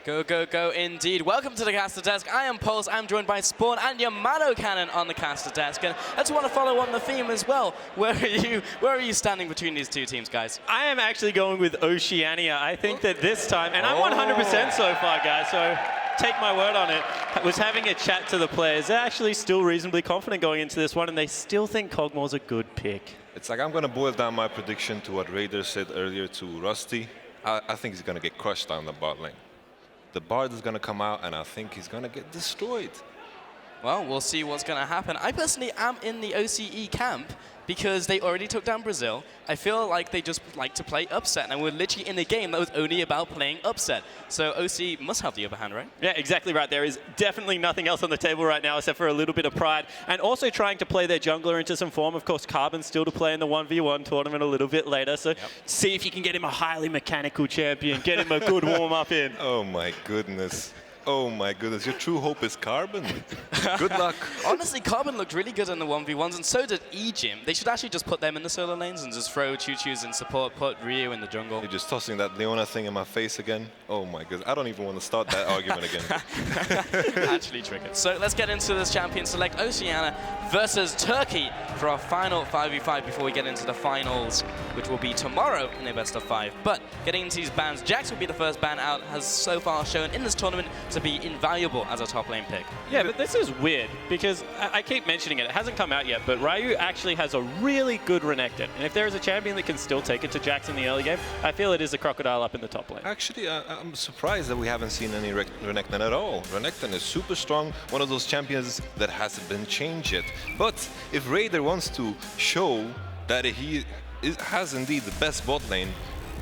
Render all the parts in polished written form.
Go, go, go indeed. Welcome to the caster desk. I am Pulse. I'm joined by Spawn and Yamato Cannon on the caster desk. And I just want to follow on the theme as well. Where are you standing between these two teams, guys? I am actually going with Oceania. I think that this time, and I'm 100% so far, guys, so take my word on it. I was having a chat to the players. They're actually still reasonably confident going into this one, and they still think Kog'Maw's a good pick. It's like I'm going to boil down my prediction to what Raider said earlier to Rusty. I think he's going to get crushed down the bot lane. The Bard is going to come out, and I think he's going to get destroyed. Well, we'll see what's going to happen. I personally am in the OCE camp because they already took down Brazil. I feel like they just like to play upset, and we're literally in a game that was only about playing upset. So OCE must have the upper hand, right? Yeah, exactly right. There is definitely nothing else on the table right now except for a little bit of pride, and also trying to play their jungler into some form. Of course, Carbon's still to play in the 1v1 tournament a little bit later, so see if you can get him a highly mechanical champion, get him a good warm-up in. Oh my goodness. Oh my goodness, your true hope is Carbon. Good luck. Honestly, Carbon looked really good in the 1v1s, and so did Ejim. They should actually just put them in the solo lanes and just throw Choo-Choos in support, put Ryu in the jungle. You're just tossing that Leona thing in my face again. Oh my goodness, I don't even want to start that argument again. Actually triggered. So let's get into this champion select, Oceania versus Turkey, for our final 5v5 before we get into the finals, which will be tomorrow in a best of 5. But getting into these bans, Jax will be the first ban out, has so far shown in this tournament to be invaluable as a top lane pick. Yeah, but this is weird because I keep mentioning it. It hasn't come out yet, but Ryu actually has a really good Renekton. And if there is a champion that can still take it to Jax in the early game, I feel it is a Crocodile up in the top lane. Actually, I'm surprised that we haven't seen any Renekton at all. Renekton is super strong, one of those champions that hasn't been changed yet. But if Raider wants to show that he has indeed the best bot lane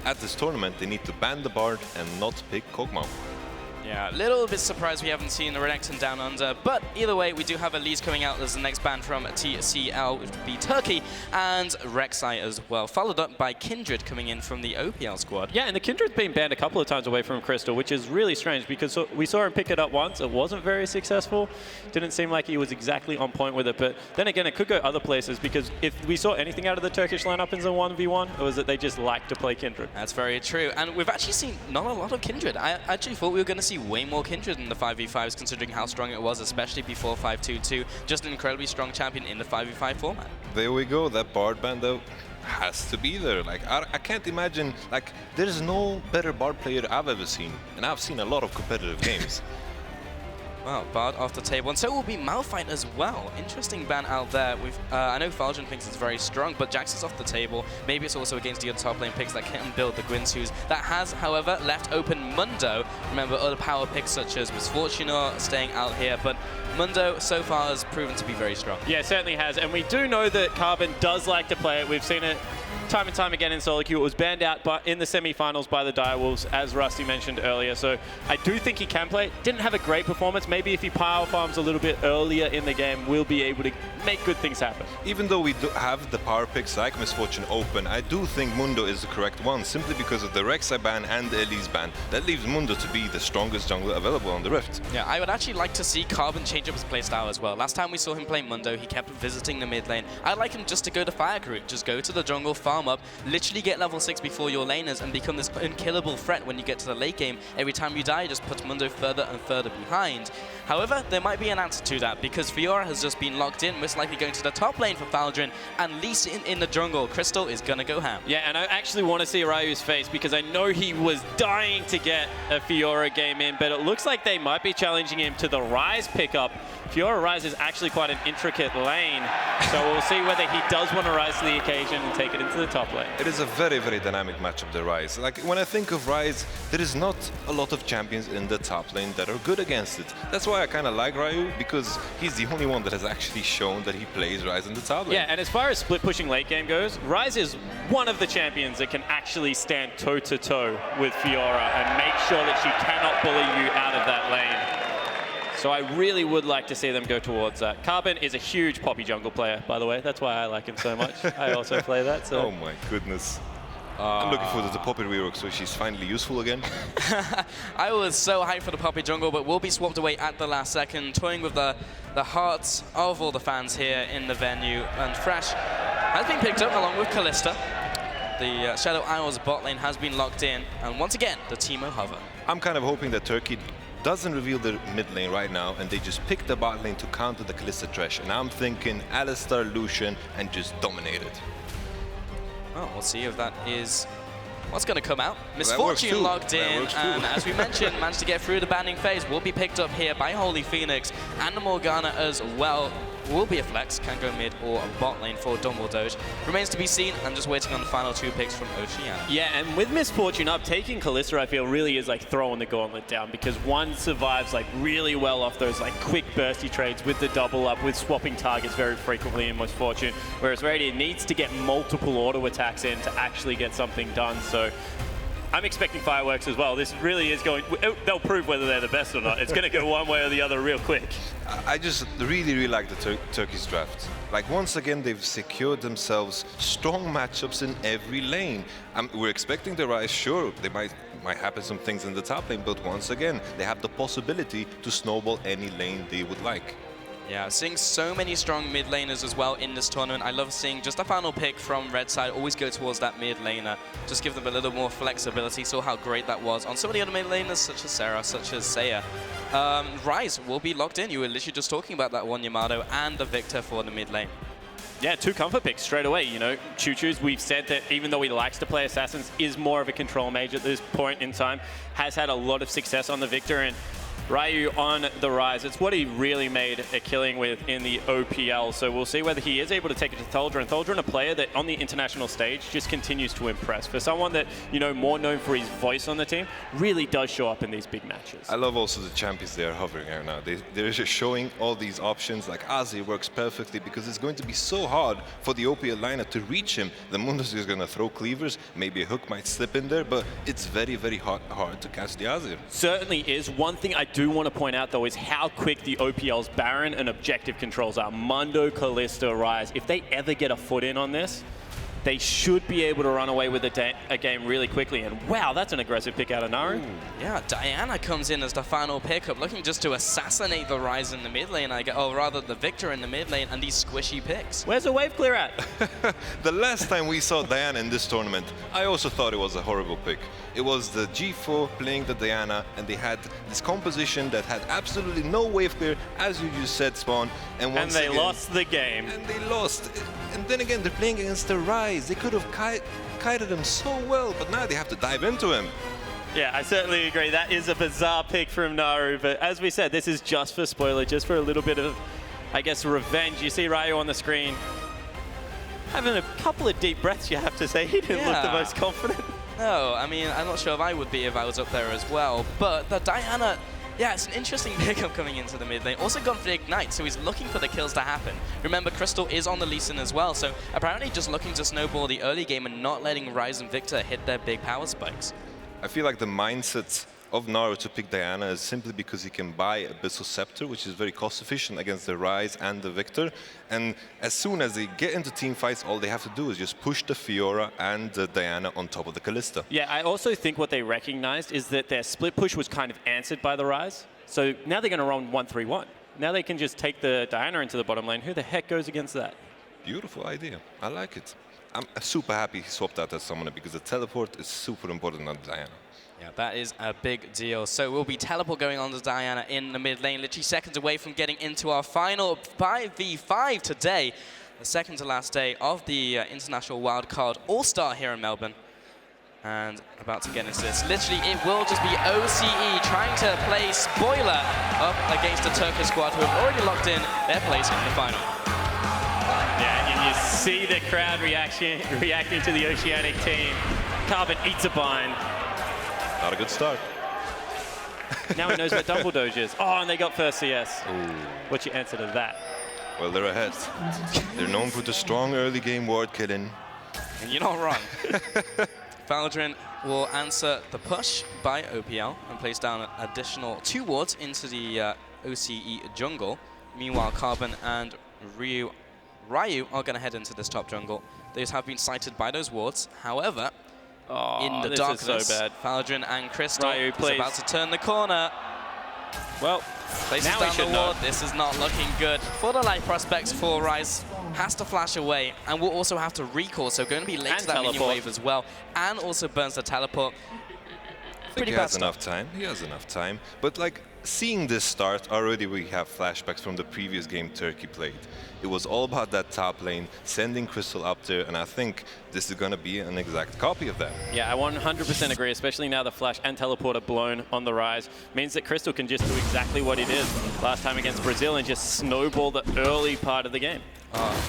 at this tournament, they need to ban the Bard and not pick Kog'Maw. Yeah, a little bit surprised we haven't seen the Renekton down under, but either way, we do have Elise coming out as the next ban from TCL, which would be Turkey, and Rek'Sai as well, followed up by Kindred coming in from the OPL squad. Yeah, and the Kindred's been banned a couple of times away from Crystal, which is really strange because we saw him pick it up once. It wasn't very successful. Didn't seem like he was exactly on point with it, but then again, it could go other places because if we saw anything out of the Turkish lineup in the 1v1, it was that they just like to play Kindred. That's very true, and we've actually seen not a lot of Kindred. I actually thought we were going to see way more Kindred in the 5v5s considering how strong it was, especially before 5-2-2. Just an incredibly strong champion in the 5v5 format. There we go, that Bard ban though has to be there. Like I can't imagine, like there's no better Bard player I've ever seen, and I've seen a lot of competitive games. Well, Bard off the table, and so will be Malphite as well. Interesting ban out there. I know Faljan thinks it's very strong, but Jax is off the table. Maybe it's also against the other top lane picks that can build the Gwynsus. That has, however, left open Mundo. Remember, other power picks such as Misfortuner staying out here, but Mundo so far has proven to be very strong. Yeah, certainly has, and we do know that Carbon does like to play it. We've seen it time and time again in solo queue. It was banned out in the semi-finals by the Direwolves, as Rusty mentioned earlier. So I do think he can play it. Didn't have a great performance. Maybe if he power farms a little bit earlier in the game, we'll be able to make good things happen. Even though we do have the power picks like Misfortune open, I do think Mundo is the correct one, simply because of the Rek'Sai ban and the Elise ban. That leaves Mundo to be the strongest jungler available on the Rift. Yeah, I would actually like to see Carbon change up his playstyle as well. Last time we saw him play Mundo, he kept visiting the mid lane. I'd like him just to go the fire route, just go to the jungle, farm up, literally get level 6 before your laners and become this unkillable threat when you get to the late game. Every time you die, just puts Mundo further and further behind. However, there might be an answer to that because Fiora has just been locked in, most likely going to the top lane for Faldrin, and Lee Sin in the jungle. Crystal is going to go ham. Yeah, and I actually want to see Ryu's face because I know he was dying to get a Fiora game in, but it looks like they might be challenging him to the Ryze pickup. Fiora Ryze is actually quite an intricate lane, so we'll see whether he does want to rise to the occasion and take it into the top lane. It is a very, very dynamic matchup, the Ryze. Like, when I think of Ryze, there is not a lot of champions in the top lane that are good against it. That's why I kind of like Ryu, because he's the only one that has actually shown that he plays Ryze in the top lane. Yeah, and as far as split pushing late game goes, Ryze is one of the champions that can actually stand toe-to-toe with Fiora and make sure that she cannot bully you out of that lane. So I really would like to see them go towards that. Carbon is a huge Poppy jungle player, by the way. That's why I like him so much. I also play that. So. Oh my goodness. I'm looking forward to the Poppy rework, so she's finally useful again. I was so hyped for the Poppy jungle, but will be swapped away at the last second, toying with the hearts of all the fans here in the venue. And Thresh has been picked up along with Kalista. the Shadow Isles bot lane has been locked in, and once again, the Teemo hover. I'm kind of hoping that Turkey doesn't reveal their mid lane right now, and they just pick the bot lane to counter the Kalista Thresh. And I'm thinking Alistar, Lucian, and just dominate it. Well, we'll see if that is what's going to come out. Misfortune logged in, and as we mentioned, managed to get through the banning phase. Will be picked up here by Holy Phoenix, and the Morgana as well. Will be a flex, can go mid or a bot lane for Dumbledore. Remains to be seen. I'm just waiting on the final 2 picks from Oceania. Yeah, and with Misfortune up, taking Kalista, I feel, really is like throwing the gauntlet down, because one survives like really well off those like quick bursty trades with the double up, with swapping targets very frequently in Misfortune, whereas Radiant needs to get multiple auto attacks in to actually get something done. So I'm expecting fireworks as well. This really is going, they'll prove whether they're the best or not. It's going to go one way or the other real quick. I just really like the Turkish draft. Like, once again, they've secured themselves strong matchups in every lane. We're expecting the Rise, sure, they might happen some things in the top lane, but once again, they have the possibility to snowball any lane they would like. Yeah, seeing so many strong mid laners as well in this tournament. I love seeing just a final pick from Red side always go towards that mid laner. Just give them a little more flexibility. Saw how great that was on some of the other mid laners, such as Sarah, such as Saya. Rise will be locked in. You were literally just talking about that one, Yamato, and the Victor for the mid lane. Yeah, 2 comfort picks straight away. You know, Choo-Choo's, we've said that even though he likes to play Assassins, is more of a control mage at this point in time. Has had a lot of success on the Victor, and Ryu on the rise. It's what he really made a killing with in the OPL, so we'll see whether he is able to take it to Thaldrun. Thaldrun, a player that on the international stage just continues to impress. For someone that, you know, more known for his voice on the team, really does show up in these big matches. I love also the champions they are hovering right now. They're just showing all these options. Like Azir works perfectly because it's going to be so hard for the OPL lineup to reach him. The Mundus is going to throw cleavers, maybe a hook might slip in there, but it's very hard to catch the Azir. Certainly is. One thing I do want to point out, though, is how quick the OPL's Baron and objective controls are. Mundo, Kalista, Rise. If they ever get a foot in on this, they should be able to run away with a game really quickly. And wow, that's an aggressive pick out of Naru. Yeah, Diana comes in as the final pickup, looking just to assassinate the Rise in the mid lane, or rather the Victor in the mid lane, and these squishy picks. Where's the wave clear at? The last time we saw Diana in this tournament, I also thought it was a horrible pick. It was the G4 playing the Diana, and they had this composition that had absolutely no wave clear, as you just said, Spawn. And they lost the game. And they lost. And then again, they're playing against the Rise. They could have kited him so well, but now they have to dive into him. Yeah, I certainly agree. That is a bizarre pick from Naru, but as we said, this is just for spoiler, just for a little bit of, I guess, revenge. You see Ryu on the screen having a couple of deep breaths, you have to say. He didn't look the most confident. No, I mean, I'm not sure if I would be if I was up there as well, but the Diana, yeah, it's an interesting pickup coming into the mid lane. Also gone for the Ignite, so he's looking for the kills to happen. Remember, Crystal is on the Lee Sin as well, so apparently just looking to snowball the early game and not letting Rise and Victor hit their big power spikes. I feel like the mindset of Naru to pick Diana is simply because he can buy Abyssal Scepter, which is very cost efficient against the Rise and the Victor. And as soon as they get into team fights, all they have to do is just push the Fiora and the Diana on top of the Kalista. Yeah, I also think what they recognized is that their split push was kind of answered by the Rise. So now they're going to run 1-3-1. Now they can just take the Diana into the bottom lane. Who the heck goes against that? Beautiful idea. I like it. I'm super happy he swapped out that summoner because the teleport is super important on Diana. Yeah, that is a big deal. So we'll be teleport going on to Diana in the mid lane, literally seconds away from getting into our final 5v5 today, the second to last day of the International Wildcard All-Star here in Melbourne. And about to get into this. Literally, it will just be OCE trying to play spoiler up against the Turkish squad who have already locked in their place in the final. Yeah, and you see the crowd reacting to the Oceanic team. Carbon eats a bind. Not a good start. Now he knows what Double Doge is. Oh, and they got first CS. Ooh. What's your answer to that? Well, they're ahead. They're known for the strong early game ward killing. And you're not wrong. Valdrin will answer the push by OPL and place down an additional 2 wards into the OCE jungle. Meanwhile, Carbon and Ryu are going to head into this top jungle. Those have been sighted by those wards. However, in the darkness, so bad. Valdrin and Crystal Ryu, is about to turn the corner. Well, Places Now he down should the know. ward. This is not looking good for the life prospects for Rise. Has to flash away, and will also have to recall, so going to be late And to that minion teleport. wave as well, and also burns the teleport. I think Pretty he bad has stuff. enough time. He has enough time. But like seeing this start, already we have flashbacks from the previous game Turkey played. It was all about that top lane, sending Crystal up there, and I think this is going to be an exact copy of that. Yeah, I 100% agree, especially now the flash and teleport are blown on the Rise. Means that Crystal can just do exactly what he did last time against Brazil and just snowball the early part of the game.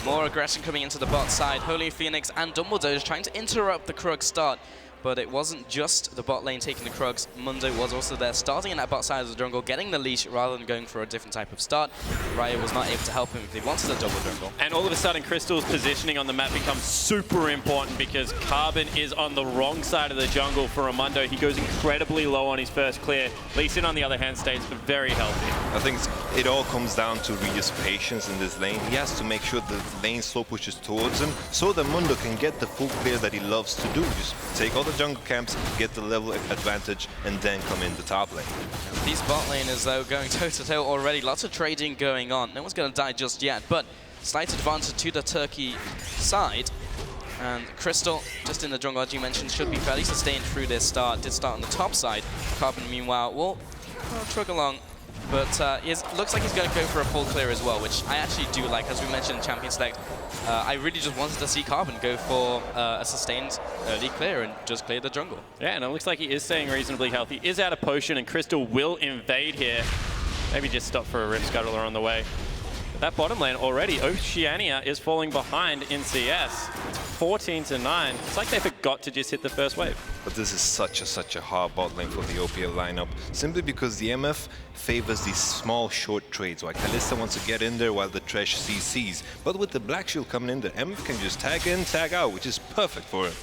More aggression coming into the bot side. Holy Phoenix and Dumbledore trying to interrupt the Krug start. But it wasn't just the bot lane taking the Krugs. Mundo was also there, starting in that bot side of the jungle, getting the leash rather than going for a different type of start. Riot was not able to help him if he wanted a double jungle. And all of a sudden, Crystal's positioning on the map becomes super important because Carbon is on the wrong side of the jungle for Ramundo. He goes incredibly low on his first clear. Lee Sin, on the other hand, stays very healthy. I think it all comes down to Rio's patience in this lane. He has to make sure the lane slow pushes towards him so that Mundo can get the full clear that he loves to do. Just take all the jungle camps, get the level advantage, and then come in the top lane. These bot laners, though, going toe-to-toe already. Lots of trading going on. No one's going to die just yet, but slight advantage to the Turkey side. And Crystal, just in the jungle, as you mentioned, should be fairly sustained through this start. Did start on the top side. Carbon, meanwhile, will trug along. But looks like he's going to go for a full clear as well, which I actually do like. As we mentioned in Champion Select, I really just wanted to see Carbon go for a sustained early clear and just clear the jungle. Yeah, and it looks like he is staying reasonably healthy. Is out of potion, and Crystal will invade here. Maybe just stop for a Rift Scuttler on the way. But that bottom lane already, Oceania is falling behind in CS. It's 14-9. It's like they forgot to just hit the first wave. But this is such a hard bot lane for the OPL lineup, simply because the MF favors these small, short trades. Like Kalista wants to get in there while the Thresh CCs. But with the Black Shield coming in, the MF can just tag in, tag out, which is perfect for him.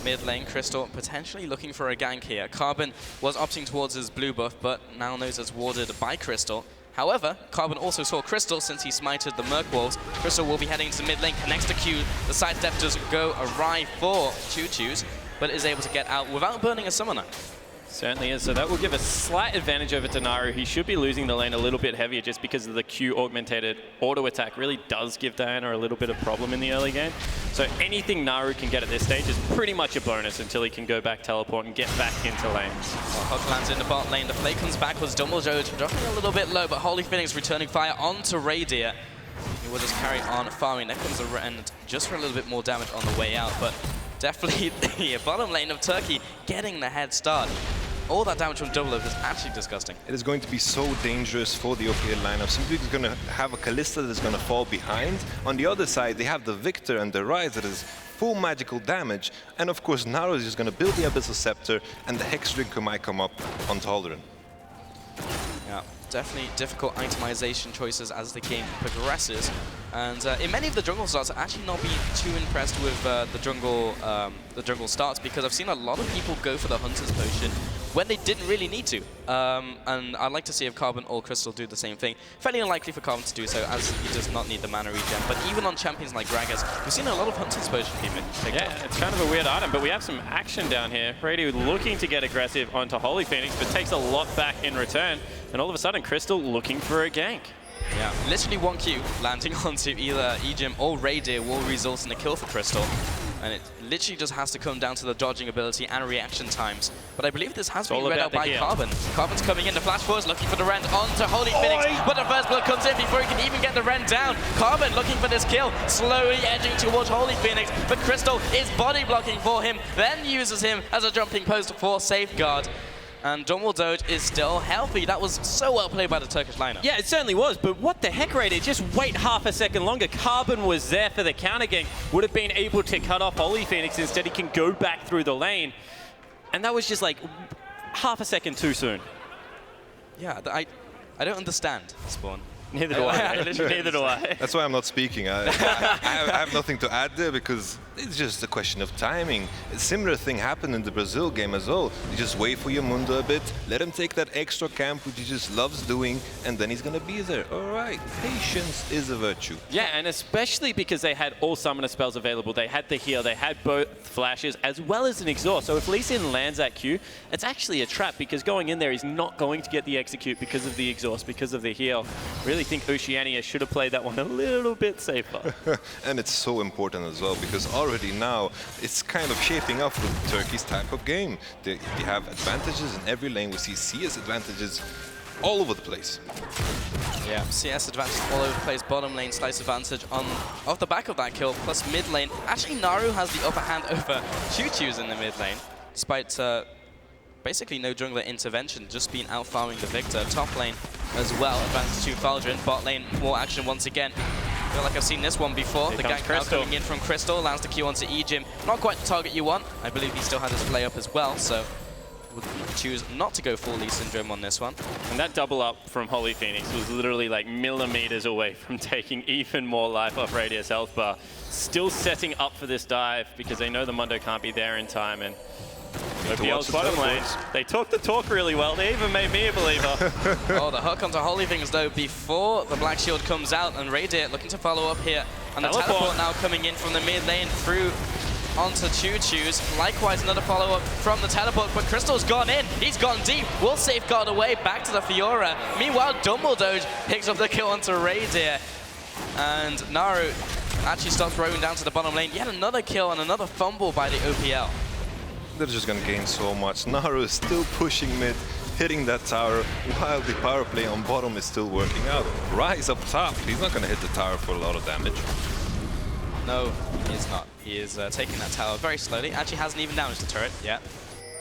Mid lane, Crystal potentially looking for a gank here. Carbon was opting towards his blue buff, but now knows it's warded by Crystal. However, Carbon also saw Crystal since he smited the Merc Wolves. Crystal will be heading to mid lane, connects to Q. The sidestep does go awry for Choo-Choo's, but is able to get out without burning a summoner. Certainly is. So that will give a slight advantage over to Naru. He should be losing the lane a little bit heavier just because of the Q augmented auto attack. Really does give Diana a little bit of problem in the early game. So anything Naru can get at this stage is pretty much a bonus until he can go back, teleport, and get back into lane. Hook lands in the bot lane. The play comes backwards. Dumbledore dropping a little bit low, but Holy Phoenix returning fire onto Radier. He will just carry on farming. There comes a rend just for a little bit more damage on the way out, but definitely the bottom lane of Turkey getting the head start. All that damage from Double Up is actually disgusting. It is going to be so dangerous for the OPL lineup. Simply is going to have a Kalista that is going to fall behind. On the other side, they have the Victor and the Rise that is full magical damage. And of course, Naru is just going to build the Abyssal Scepter, and the Hex Drinker might come up on Tolerant. Yeah, definitely difficult itemization choices as the game progresses. And in many of the jungle starts, I've actually not been too impressed with the jungle starts, because I've seen a lot of people go for the Hunter's Potion when they didn't really need to. And I'd like to see if Carbon or Crystal do the same thing. Fairly unlikely for Carbon to do so, as he does not need the mana regen. But even on champions like Gragas, we've seen a lot of Hunter's Potion being picked up. Yeah, it's kind of a weird item, but we have some action down here. Radio looking to get aggressive onto Holy Phoenix, but takes a lot back in return. And all of a sudden, Crystal looking for a gank. Yeah, literally one Q landing onto either Ejim or Radier will result in a kill for Crystal. And it literally just has to come down to the dodging ability and reaction times. But I believe this has been read out by Carbon. Carbon's coming in, the flash force looking for the rend onto Holy Phoenix, but the first blood comes in before he can even get the rend down. Carbon looking for this kill, slowly edging towards Holy Phoenix, but Crystal is body blocking for him, then uses him as a jumping post for safeguard. And Dumbledore is still healthy. That was so well played by the Turkish lineup. Yeah, it certainly was, but what the heck, Raider? Just wait half a second longer. Carbon was there for the counter gank, would have been able to cut off Holy Phoenix. Instead, he can go back through the lane. And that was just like half a second too soon. Yeah, I don't understand, Spawn. Neither do I. Neither do I. That's why I'm not speaking. I have nothing to add there because it's just a question of timing. A similar thing happened in the Brazil game as well. You just wait for your Mundo a bit, let him take that extra camp, which he just loves doing, and then he's going to be there. All right, patience is a virtue. Yeah, and especially because they had all summoner spells available. They had the heal, they had both flashes, as well as an exhaust. So if Lee Sin lands that Q, it's actually a trap because going in there, he's not going to get the execute because of the exhaust, because of the heal. Really think Oceania should have played that one a little bit safer. And it's so important as well because already now it's kind of shaping up with Turkey's type of game. They have advantages in every lane. We see CS advantages all over the place. Yeah, CS advantage all over the place. Bottom lane slice advantage off the back of that kill, plus mid lane. Actually, Naru has the upper hand over Choo-Choo's in the mid lane, despite basically no jungler intervention, just been out farming the Victor. Top lane as well, advantage to Faldrin. Bot lane, more action once again. I feel like I've seen this one before. Here the gank now coming in from Crystal, lands the Q onto Ejim. Not quite the target you want. I believe he still had his play up as well, so would choose not to go full Lee Syndrome on this one. And that double up from Holy Phoenix was literally like millimeters away from taking even more life off Radius health bar. Still setting up for this dive because they know the Mundo can't be there in time. And OPL's bottom lane, they talk the talk really well. They even made me a believer. Oh, the hook onto Holy Things though before the Black Shield comes out, and Radiant looking to follow up here. And the teleport now coming in from the mid lane through onto Choo-Choo's. Likewise, another follow-up from the teleport, but Crystal's gone in. He's gone deep. Will safeguard away back to the Fiora. Meanwhile, Dumbledore picks up the kill onto Radiant. And Naru actually starts rowing down to the bottom lane. Yet another kill and another fumble by the OPL. They're just going to gain so much. Naru is still pushing mid, hitting that tower, while the power play on bottom is still working out. Rise up top. He's not going to hit the tower for a lot of damage. No, he is not. He is taking that tower very slowly. Actually hasn't even damaged the turret yet.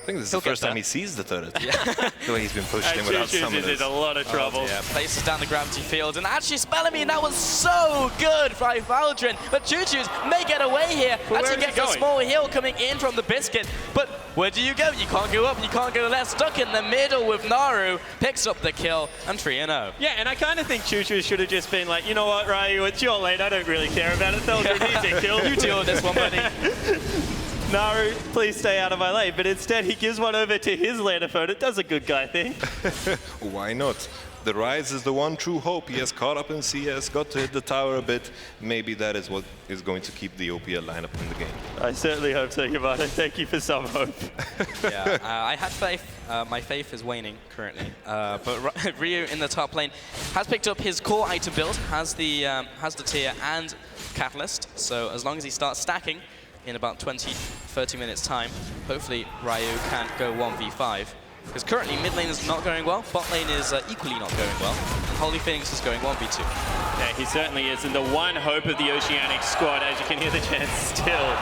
I think this is the first time he sees the turret. Yeah. The way he's been pushed in without summoners. Is in a lot of trouble. Yeah, places down the gravity field. And actually, Spellamy, that was so good by Valdrin. But Choo-Choo's may get away here. Well, actually gets a small heal coming in from the Biscuit. But where do you go? You can't go up, you can't go left. Stuck in the middle with Naru. Picks up the kill and 3-0. Yeah, and I kind of think Choo-Choo should have just been like, you know what, Ryu, it's your lane. I don't really care about it. Valdrin needs a kill. You deal with this one, buddy. Naru, please stay out of my lane. But instead, he gives one over to his lane opponent. Does a good guy thing. Why not? The Rise is the one true hope. He has caught up in CS, got to hit the tower a bit. Maybe that is what is going to keep the OPL lineup in the game. I certainly hope so, Yamada. Thank you for some hope. Yeah, I had faith. My faith is waning currently. But Ryu in the top lane has picked up his core item build, has the tier and Catalyst. So as long as he starts stacking in about 20-30 minutes time, hopefully Ryu can go 1v5. Because currently mid lane is not going well, bot lane is equally not going well, and Holy Phoenix is going 1v2. Yeah, he certainly is, and the one hope of the Oceanic squad, as you can hear the chants still,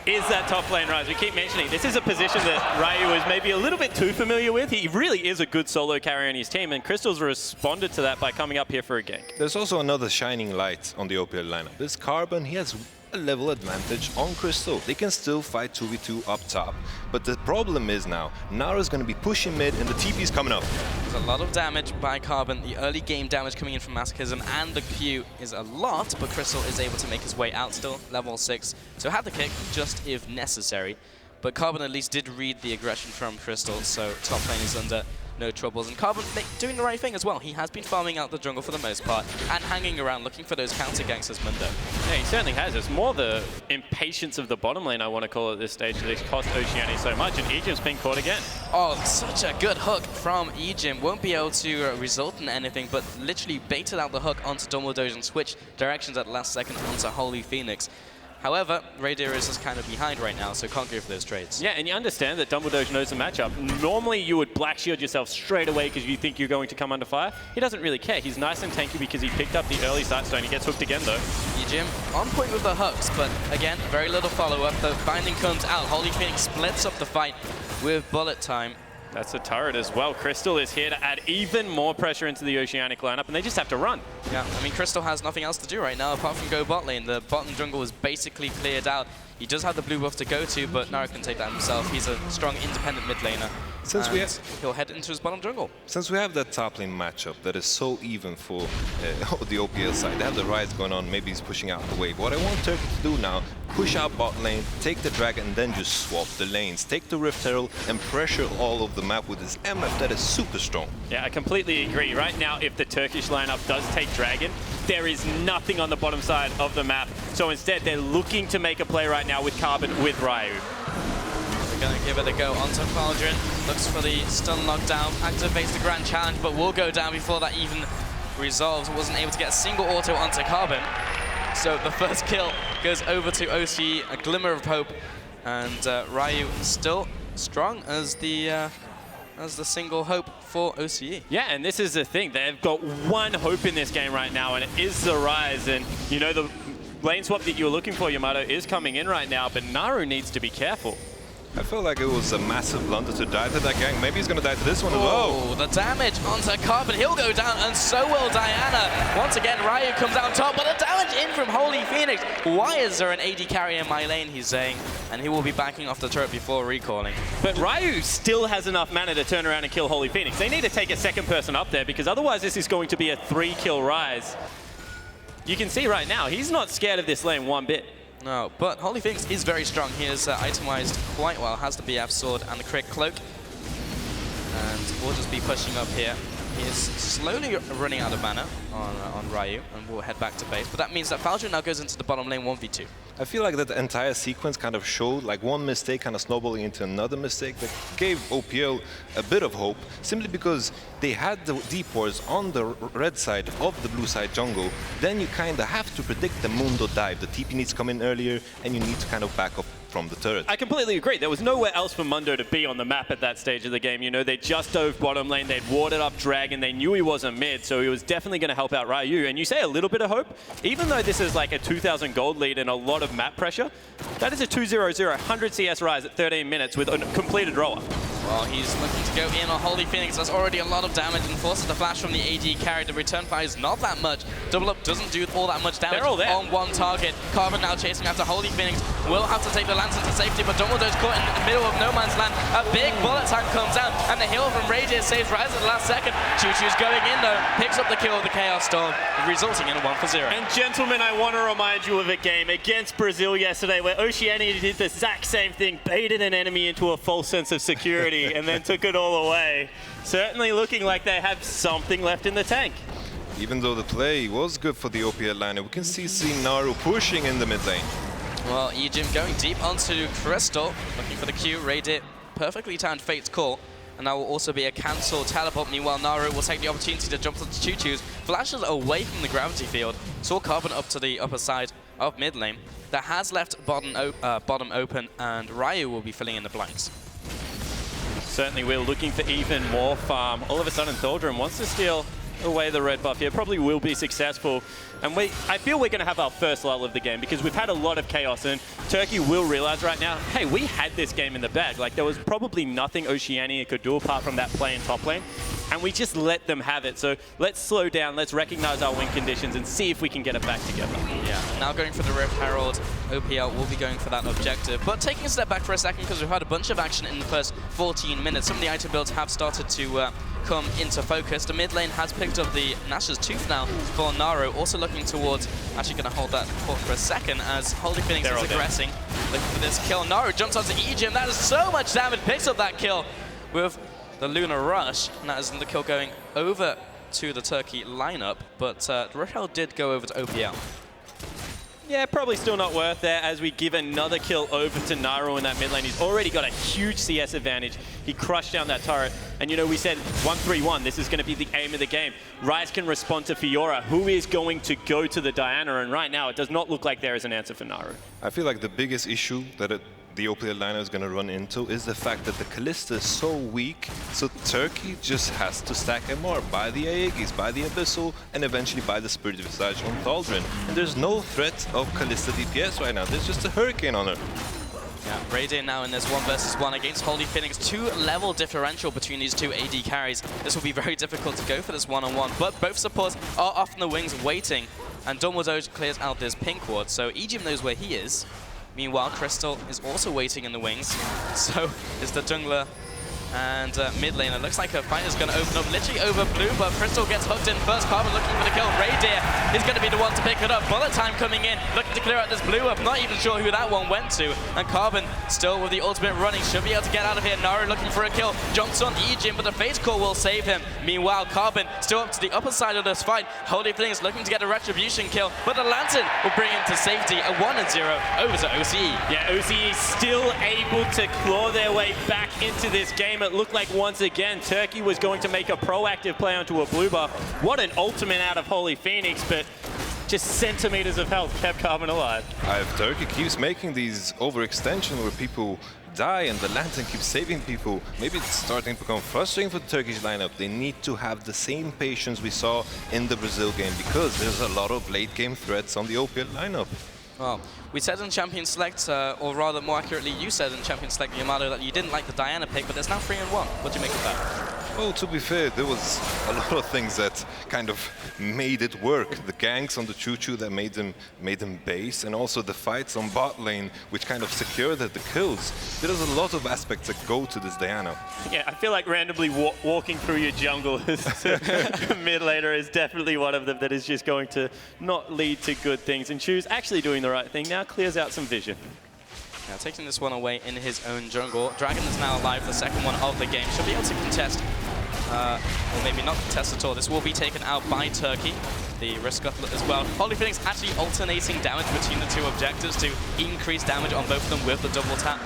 is that top lane rise. We keep mentioning this is a position that Ryu is maybe a little bit too familiar with. He really is a good solo carrier on his team, and Crystal's responded to that by coming up here for a gank. There's also another shining light on the OPL lineup. This Carbon, he has a level advantage on Crystal. They can still fight 2v2 up top. But the problem is now, Naru's going to be pushing mid and the TP's coming up. There's a lot of damage by Carbon. The early game damage coming in from Masochism and the Q is a lot, but Crystal is able to make his way out still, level 6. So had the kick, just if necessary. But Carbon at least did read the aggression from Crystal, so top lane is under no troubles. And Carbon doing the right thing as well. He has been farming out the jungle for the most part and hanging around looking for those counter ganks as Mundo. Yeah, he certainly has. It's more the impatience of the bottom lane, I want to call it at this stage, that it's cost Oceania so much, and Ejim's been caught again. Oh, such a good hook from Ejim. Won't be able to result in anything, but literally baited out the hook onto Dumbledore and switched directions at the last second onto Holy Phoenix. However, Radier is just kind of behind right now, so can't go for those trades. Yeah, and you understand that Dumbledore knows the matchup. Normally, you would black shield yourself straight away because you think you're going to come under fire. He doesn't really care. He's nice and tanky because he picked up the early Sightstone. He gets hooked again, though. Ejim on point with the hooks, but again, very little follow-up. The binding comes out. Holy Phoenix splits up the fight with bullet time. That's a turret as well. Crystal is here to add even more pressure into the Oceanic lineup, and they just have to run. Yeah, I mean, Crystal has nothing else to do right now apart from go bot lane. The bottom jungle is basically cleared out. He does have the blue buff to go to, but Naro can take that himself. He's a strong, independent mid laner. He'll head into his bottom jungle. Since we have that top lane matchup that is so even for the OPL side, they have the Rise going on, maybe he's pushing out the wave. What I want Turkey to do now, push out bot lane, take the dragon, and then just swap the lanes. Take the Rift Herald and pressure all of the map with his MF that is super strong. Yeah, I completely agree. Right now, if the Turkish lineup does take dragon, there is nothing on the bottom side of the map. So instead, they're looking to make a play right now with Carbon, with Ryu. Gonna give it a go onto Faldrin. Looks for the stun lockdown, activates the grand challenge, but will go down before that even resolves. Wasn't able to get a single auto onto Carbon. So the first kill goes over to OCE, a glimmer of hope, and Ryu still strong as the single hope for OCE. Yeah, and this is the thing. They've got one hope in this game right now, and it is the Rise. And you know, the lane swap that you were looking for, Yamato, is coming in right now, but Naru needs to be careful. I feel like it was a massive blunder to die to that gang. Maybe he's going to die to this one as well. Oh, the damage onto Carbon. He'll go down, and so will Diana. Once again, Ryu comes out top, but the damage in from Holy Phoenix. Why is there an AD carry in my lane, he's saying, and he will be backing off the turret before recalling. But Ryu still has enough mana to turn around and kill Holy Phoenix. They need to take a second person up there, because otherwise this is going to be a 3-kill Rise. You can see right now, he's not scared of this lane one bit. No, but Holy Phoenix is very strong. He is itemized quite well, has the BF sword and the crit cloak. And we'll just be pushing up here. He is slowly running out of mana on Ryu, and we'll head back to base. But that means that Faldrin now goes into the bottom lane 1v2. I feel like that entire sequence kind of showed like one mistake kind of snowballing into another mistake that gave OPL a bit of hope, simply because they had the depots on the red side of the blue side jungle. Then you kind of have to predict the Mundo dive. The TP needs to come in earlier, and you need to kind of back up from the turret. I completely agree. There was nowhere else for Mundo to be on the map at that stage of the game. You know, they just dove bottom lane, they'd warded up Dragon, they knew he wasn't mid, so he was definitely going to help out Ryu. And you say a little bit of hope, even though this is like a 2,000 gold lead and a lot of map pressure, that is a 2-0-0, 100 CS Rise at 13 minutes with a completed roller. Well, he's looking to go in on Holy Phoenix. There's already a lot of damage and forces the flash from the AD carry. The return fire is not that much. Double up doesn't do all that much damage on one target. Carbon now chasing after Holy Phoenix. Will have to take the Lantern to safety, but Dumbledore's caught in the middle of no man's land. A big bullet time comes out, and the heal from Radius saves Rise at the last second. Choo-Choo's going in though, picks up the kill of the Chaos Storm, resulting in a 1-for-0. And gentlemen, I want to remind you of a game against Brazil yesterday where Oceania did the exact same thing, baited an enemy into a false sense of security, and then took it all away. Certainly looking like they have something left in the tank. Even though the play was good for the OPL liner, we can see Naru pushing in the mid lane. Well, Ejim going deep onto Crystal, looking for the Q, Radit, perfectly timed Fate's Call, and that will also be a cancel teleport. Meanwhile, Naru will take the opportunity to jump to the Choo-Choos, flashes away from the gravity field, saw Carbon up to the upper side of mid lane. That has left bottom open, and Ryu will be filling in the blanks. Certainly we're looking for even more farm. All of a sudden, Thaldrum wants to steal away the red buff here. Probably will be successful. And I feel we're going to have our first lull of the game, because we've had a lot of chaos, and Turkey will realize right now, hey, we had this game in the bag. Like, there was probably nothing Oceania could do apart from that play in top lane, and we just let them have it. So let's slow down, let's recognize our win conditions and see if we can get it back together. Yeah, now going for the Rift Herald, OPL will be going for that objective, but taking a step back for a second, because we've had a bunch of action in the first 14 minutes. Some of the item builds have started to come into focus. The mid lane has picked up the Nash's Tooth now for Naru, also looking towards, actually going to hold that thought for a second as Holy Phoenix is aggressing, looking for this kill. Naru jumps onto Ejim, that is so much damage, picks up that kill with the Lunar Rush, and that is the kill going over to the Turkey lineup, but the Rift Herald did go over to OPL. Yeah, probably still not worth there as we give another kill over to Naru in that mid lane. He's already got a huge CS advantage. He crushed down that turret. And you know, we said 1-3-1, this is going to be the aim of the game. Rise can respond to Fiora, who is going to go to the Diana, and right now it does not look like there is an answer for Naru. I feel like the biggest issue that the OPL liner is going to run into is the fact that the Kalista is so weak, so Turkey just has to stack him more. Buy the Aegis, buy the Abyssal, and eventually buy the Spirit Visage on Thaldrin. And there's no threat of Kalista DPS right now, there's just a Hurricane on her. Yeah, Radiant now in this 1 versus 1 against Holy Phoenix. 2-level differential between these two AD carries. This will be very difficult to go for this one-on-one, but both supports are off in the wings waiting, and Dumbledore clears out this pink ward, so Egypt knows where he is. Meanwhile, Crystal is also waiting in the wings, so is the jungler and mid lane. It looks like a fight is going to open up literally over blue, but Crystal gets hooked in first. Carbon looking for the kill. Raydeer is going to be the one to pick it up. Bullet time coming in, looking to clear out this blue. I'm not even sure who that one went to. And Carbon still with the ultimate running, should be able to get out of here. Naru looking for a kill. Jumps on Ejim, but the Fate's Core will save him. Meanwhile, Carbon still up to the upper side of this fight. Holy Phoenix looking to get a retribution kill, but the Lantern will bring him to safety. A 1-0 over to OCE. Yeah, OCE still able to claw their way back into this game. It looked like once again Turkey was going to make a proactive play onto a blue buff. What an ultimate out of Holy Phoenix, but just centimeters of health kept Carbon alive. If Turkey keeps making these overextension where people die and the Lantern keeps saving people, maybe it's starting to become frustrating for the Turkish lineup. They need to have the same patience we saw in the Brazil game, because there's a lot of late game threats on the OPL lineup. Well, we said in Champion Select, or rather more accurately, you said in Champion Select, Yamato, that you didn't like the Diana pick, but there's now 3-1. What do you make of that? Well, to be fair, there was a lot of things that kind of made it work. The ganks on the Choo-Choo that made them base, and also the fights on bot lane, which kind of secured the kills. There's a lot of aspects that go to this Diana. Yeah, I feel like randomly walking through your jungle as mid laner is definitely one of them that is just going to not lead to good things. And Choo's actually doing the right thing now, clears out some vision. Now taking this one away in his own jungle. Dragon is now alive, the second one of the game. Should be able to contest, or maybe not contest at all. This will be taken out by Turkey. The risk as well. Holy Phoenix actually alternating damage between the two objectives to increase damage on both of them with the double tap,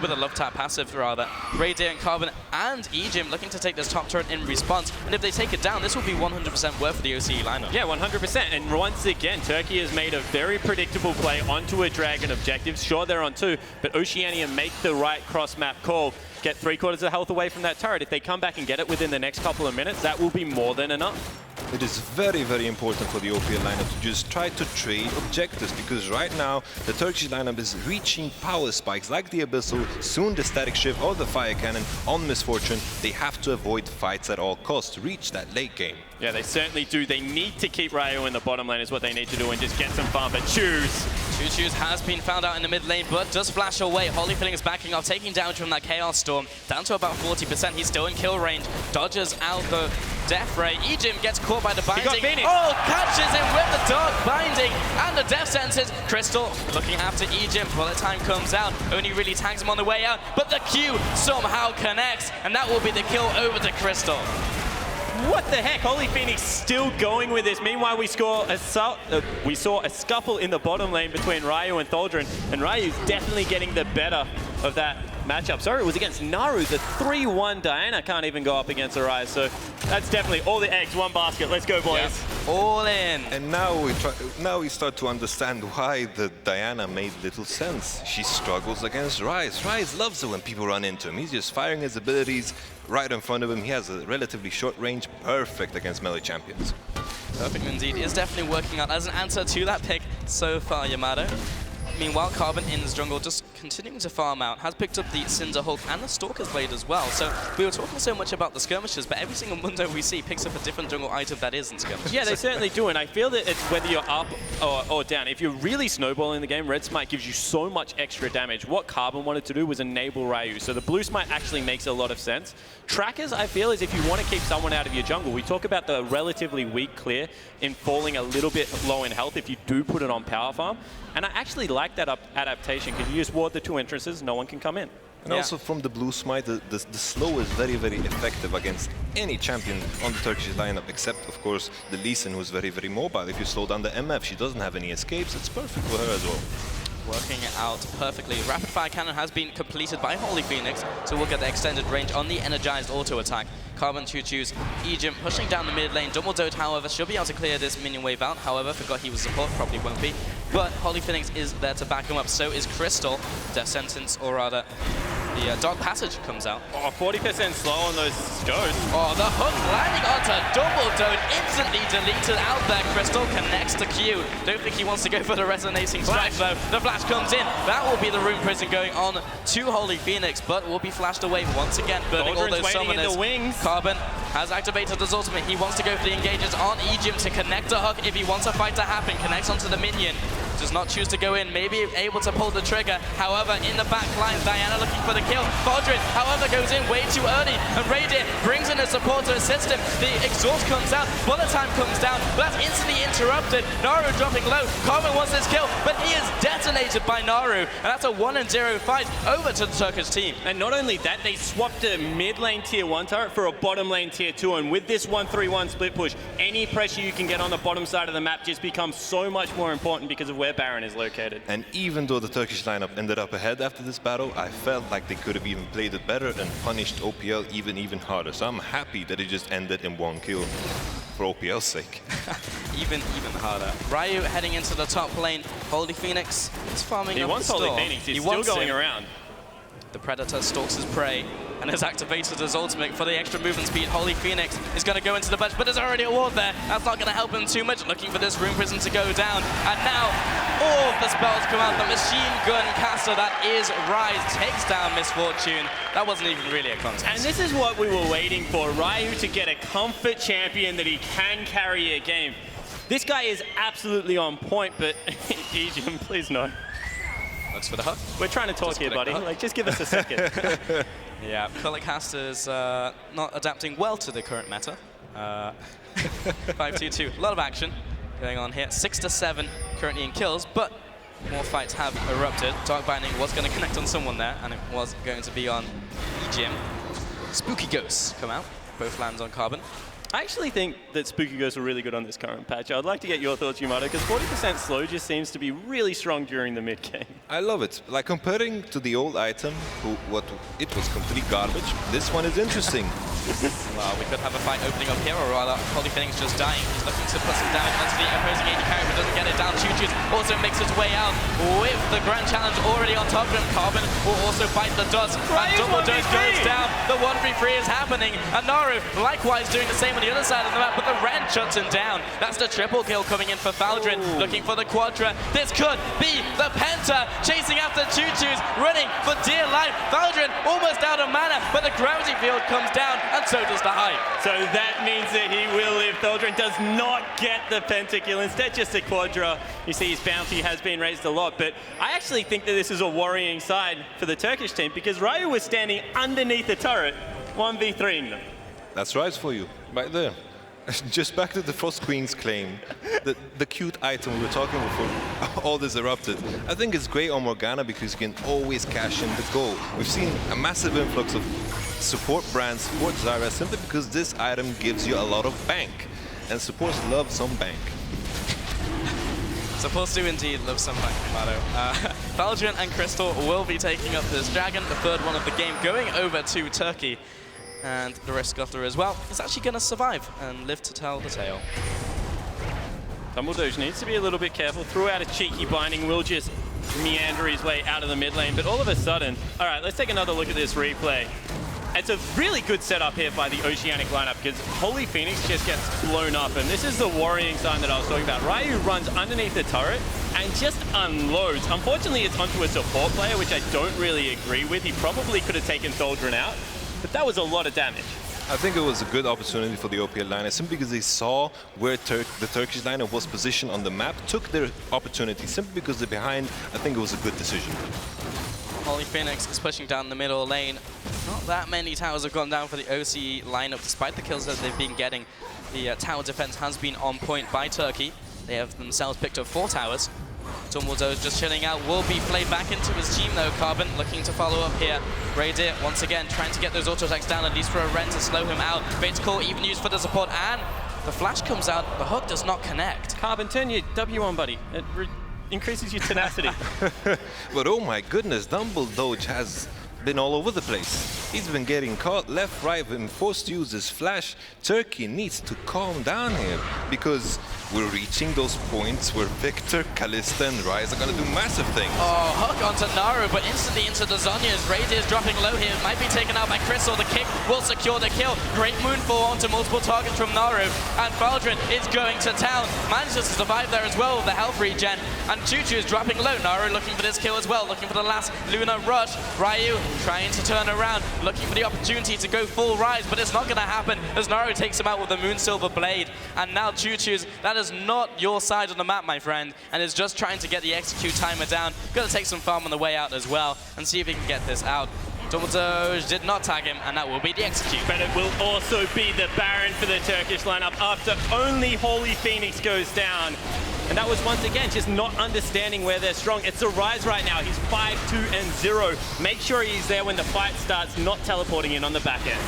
with a love tap passive rather. Radiant and Carbon and Ejim looking to take this top turret in response, and if they take it down, this will be 100% worth for the OCE lineup. Yeah, 100%. And once again, Turkey has made a very predictable play onto a Dragon objective. Sure, they're on 2, but Oceania make the right cross-map call. Get 3/4 of health away from that turret. If they come back and get it within the next couple of minutes, that will be more than enough. It is very, very important for the OPL lineup to just try to trade objectives, because right now the Turkish lineup is reaching power spikes like the Abyssal, soon the Static Shift or the Fire Cannon on Misfortune. They have to avoid fights at all costs to reach that late game. Yeah, they certainly do. They need to keep Ryu in the bottom lane is what they need to do, and just get some farm. But Choo-Choo's has been found out in the mid lane, but does flash away. Holy Phoenix backing off, taking damage from that Chaos Storm, down to about 40%. He's still in kill range, dodges out the Death Ray. Ejim gets caught by the binding. Oh, catches him with the dark binding and the death senses. Crystal looking after Ejim. Bullet time comes out, only really tags him on the way out, but the Q somehow connects, and that will be the kill over to Crystal. What the heck? Holy Phoenix still going with this. Meanwhile, we saw a scuffle in the bottom lane between Ryu and Tholdrin, and Ryu's definitely getting the better of that matchup. Sorry, it was against Naru. The 3-1 Diana can't even go up against Arise, so that's definitely all the eggs, one basket. Let's go, boys. Yep. All in. And now we start to understand why the Diana made little sense. She struggles against Ryze. Ryze loves it when people run into him. He's just firing his abilities right in front of him. He has a relatively short range, perfect against melee champions. Perfect indeed. Is definitely working out as an answer to that pick so far, Yamato. Meanwhile, Carbon in his jungle just continuing to farm out, has picked up the Cinder Hulk and the Stalker's Blade as well. So we were talking so much about the skirmishes, but every single Mundo we see picks up a different jungle item that is in skirmishes. Yeah, they certainly do, and I feel that it's whether you're up or down. If you're really snowballing the game, Red Smite gives you so much extra damage. What Carbon wanted to do was enable Ryu, so the Blue Smite actually makes a lot of sense. Trackers, I feel, is if you want to keep someone out of your jungle. We talk about the relatively weak clear in falling a little bit low in health if you do put it on power farm. And I actually like that adaptation, because you just ward the 2 entrances, no one can come in. And also from the Blue Smite, the slow is very, very effective against any champion on the Turkish lineup, except, of course, the Lee Sin, who's very, very mobile. If you slow down the MF, she doesn't have any escapes. It's perfect for her as well. Working it out perfectly. Rapid Fire Cannon has been completed by Holy Phoenix, so we'll get the extended range on the energized auto attack. Carbon Choo-Choo's Ejim pushing down the mid lane. Dumbledore, however, should be able to clear this minion wave out. However, forgot he was support, probably won't be. But Holy Phoenix is there to back him up. So is Crystal. Death Sentence, or rather, the Dark Passage comes out. Oh, 40% slow on those goes. Oh, the hook landing on Predator, double dome, instantly deleted out there. Crystal connects the Q. Don't think he wants to go for the resonating strike though. The flash comes in. That will be the Rune Prison going on to Holy Phoenix, but will be flashed away once again, burning all those summoners. Carbon has activated his ultimate. He wants to go for the engages on Egypt to connect a hook if he wants a fight to happen. Connects onto the minion. Does not choose to go in, maybe able to pull the trigger. However, in the back line, Diana looking for the kill. Fodrin, however, goes in way too early, and Radiant brings in a support to assist him. The exhaust comes out, bullet time comes down, but that's instantly interrupted. Naru dropping low. Carbon wants this kill, but he is detonated by Naru, and that's a 1-0 fight over to the Turkish team. And not only that, they swapped a mid lane tier 1 turret for a bottom lane tier 2, and with this 1-3-1 split push, any pressure you can get on the bottom side of the map just becomes so much more important because of where Baron is located. And even though the Turkish lineup ended up ahead after this battle, I felt like they could have even played it better and punished OPL even harder. So I'm happy that it just ended in 1 kill for OPL's sake. even harder. Ryu heading into the top lane. Holy Phoenix is farming. He up wants the Holy store. Phoenix. He's still going around. The Predator stalks his prey and has activated his ultimate for the extra movement speed. Holy Phoenix is going to go into the bush, but there's already a ward there. That's not going to help him too much. Looking for this Rune Prison to go down. And now all of the spells come out. The machine gun caster, that is Rise, takes down Misfortune. That wasn't even really a contest. And this is what we were waiting for. Ryu to get a comfort champion that he can carry a game. This guy is absolutely on point, but Egypt, please no. Looks for the hook. We're trying to talk here, buddy. Like, just give us a second. Yeah, Caster's not adapting well to the current meta. 5-2-2. A lot of action going on here. 6-7 currently in kills, but more fights have erupted. Dark Binding was going to connect on someone there, and it was going to be on Ejim. Spooky Ghosts come out. Both lands on Carbon. I actually think that Spooky Ghosts are really good on this current patch. I'd like to get your thoughts, Yamato, because 40% slow just seems to be really strong during the mid game. I love it. Like, comparing to the old item, it was complete garbage. This one is interesting. Well, we could have a fight opening up here, or rather, Holy Phoenix just dying. He's looking to put some damage onto the opposing AD carry, but doesn't get it down. Choo-Choo's also makes his way out with the Grand Challenge already on top of him. Carbon will also bite the dust, and double dose goes down. The 1v3 is happening, and Naru likewise doing the same on the other side of the map, but the Ren shuts him down. That's the triple kill coming in for Faldrin, looking for the Quadra. This could be the Penta, chasing after Choo-Choo's, running for dear life. Faldrin almost out of mana, but the gravity field comes down, and so does the hype. So that means that he will live. Faldrin does not get the pentakill, instead just a Quadra. You see his bounty has been raised a lot, but I actually think that this is a worrying side for the Turkish team, because Ryu was standing underneath the turret, 1v3ing them. That's right for you, right there. Just back to the Frost Queen's claim, the cute item we were talking about before all this erupted. I think it's great on Morgana because you can always cash in the goal. We've seen a massive influx of support brands, support Zyra, simply because this item gives you a lot of bank. And supports love some bank. Supports do indeed love some bank, Yamato. Faldrin and Crystal will be taking up this Dragon, the third one of the game, going over to Turkey. And the Risk Scuffler as well is actually going to survive and live to tell the tale. Dumbledore needs to be a little bit careful. Threw out a cheeky binding, will just meander his way out of the mid lane. But all of a sudden, all right, let's take another look at this replay. It's a really good setup here by the Oceanic lineup because Holy Phoenix just gets blown up. And this is the worrying sign that I was talking about. Ryu runs underneath the turret and just unloads. Unfortunately, it's onto a support player, which I don't really agree with. He probably could have taken Thaldrin out. But that was a lot of damage. I think it was a good opportunity for the OPL lineup, simply because they saw where the Turkish lineup was positioned on the map, took their opportunity, simply because they're behind. I think it was a good decision. Holy Phoenix is pushing down the middle lane. Not that many towers have gone down for the OC lineup, despite the kills that they've been getting. The tower defense has been on point by Turkey. They have themselves picked up 4 towers. Dumbledore's just chilling out, will be played back into his team though. Carbon looking to follow up here. Radiant once again trying to get those auto attacks down, at least for a Ren to slow him out. Fate's Call even used for the support, and the flash comes out, the hook does not connect. Carbon, turn your W on, buddy. It increases your tenacity. But oh my goodness, Dumbledore has been all over the place. He's been getting caught left, right, and forced to use his flash. Turkey needs to calm down here because we're reaching those points where Victor, Kalista, and Rise are going to do massive things. Oh, hook onto Naru, but instantly into the Zhonya's. Radia's dropping low here. Might be taken out by Crystal. The kick will secure the kill. Great moonfall onto multiple targets from Naru. And Faldrin is going to town. Manages to survive there as well with the health regen. And Choo Choo is dropping low. Naru looking for this kill as well. Looking for the last Luna rush. Ryu trying to turn around. Looking for the opportunity to go full Rise. But it's not going to happen as Naru takes him out with the Moon Silver Blade. And now Choo Choo's, that is not your side of the map, my friend. And is just trying to get the execute timer down. Going to take some farm on the way out as well. And see if he can get this out. Dumbledore did not tag him, and that will be the execute. But it will also be the Baron for the Turkish lineup after only Holy Phoenix goes down. And that was once again just not understanding where they're strong. It's a Rise right now. He's 5-2-0. Make sure he's there when the fight starts, not teleporting in on the back end.